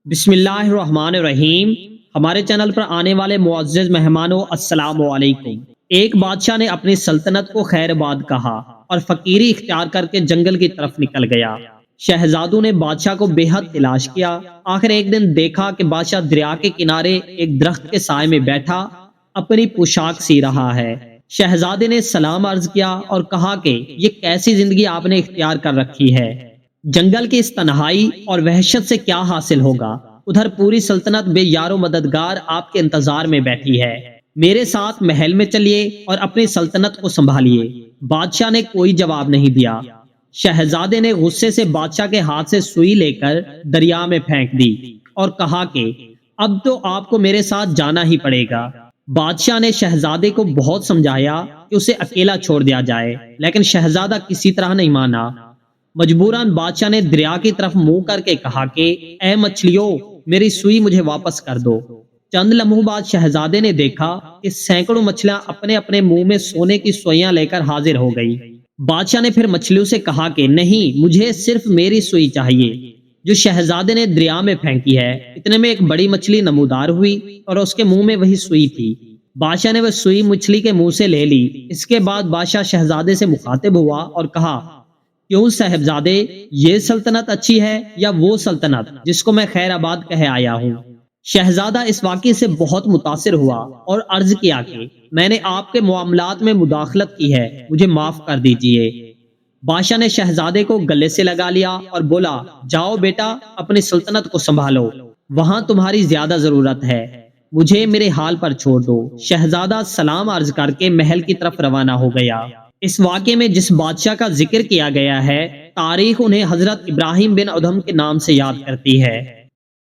بسم اللہ الرحمن الرحیم۔ ہمارے چینل پر آنے والے معزز مہمانوں السلام علیکم۔ ایک بادشاہ نے اپنی سلطنت کو خیر آباد کہا اور فقیری اختیار کر کے جنگل کی طرف نکل گیا۔ شہزادوں نے بادشاہ کو بے حد تلاش کیا۔ آخر ایک دن دیکھا کہ بادشاہ دریا کے کنارے ایک درخت کے سائے میں بیٹھا اپنی پوشاک سی رہا ہے۔ شہزادے نے سلام عرض کیا اور کہا کہ یہ کیسی زندگی آپ نے اختیار کر رکھی ہے، جنگل کی اس تنہائی اور وحشت سے کیا حاصل ہوگا؟ ادھر پوری سلطنت بے یار و مددگار آپ کے انتظار میں بیٹھی ہے، میرے ساتھ محل میں چلیے اور اپنی سلطنت کو سنبھالیے۔ بادشاہ نے کوئی جواب نہیں دیا۔ شہزادے نے غصے سے بادشاہ کے ہاتھ سے سوئی لے کر دریا میں پھینک دی اور کہا کہ اب تو آپ کو میرے ساتھ جانا ہی پڑے گا۔ بادشاہ نے شہزادے کو بہت سمجھایا کہ اسے اکیلا چھوڑ دیا جائے، لیکن شہزادہ کسی طرح نہیں مانا۔ مجبوراً بادشاہ نے دریا کی طرف منہ کر کے کہا کہ اے مچھلیوں، میری سوئی مجھے واپس کر دو۔ چند لمحوں بعد شہزادے نے دیکھا کہ سینکڑوں مچھلیاں اپنے اپنے منہ میں سونے کی سوئیاں لے کر حاضر ہو گئی۔ بادشاہ نے پھر مچھلیوں سے کہا کہ نہیں، مجھے صرف میری سوئی چاہیے جو شہزادے نے دریا میں پھینکی ہے۔ اتنے میں ایک بڑی مچھلی نمودار ہوئی اور اس کے منہ میں وہی سوئی تھی۔ بادشاہ نے وہ سوئی مچھلی کے منہ سے لے لی۔ اس کے بعد بادشاہ شہزادے سے مخاطب ہوا اور کہا، کیوں صاحبزادے، یہ سلطنت اچھی ہے یا وہ سلطنت جس کو میں خیر آباد کہے آیا ہوں؟ شہزادہ اس واقعے سے بہت متاثر ہوا اور عرض کیا کہ میں نے آپ کے معاملات میں مداخلت کی ہے، مجھے معاف کر دیجئے۔ بادشاہ نے شہزادے کو گلے سے لگا لیا اور بولا، جاؤ بیٹا، اپنی سلطنت کو سنبھالو، وہاں تمہاری زیادہ ضرورت ہے، مجھے میرے حال پر چھوڑ دو۔ شہزادہ سلام عرض کر کے محل کی طرف روانہ ہو گیا۔ اس واقعے میں جس بادشاہ کا ذکر کیا گیا ہے، تاریخ انہیں حضرت ابراہیم بن ادھم کے نام سے یاد کرتی ہے۔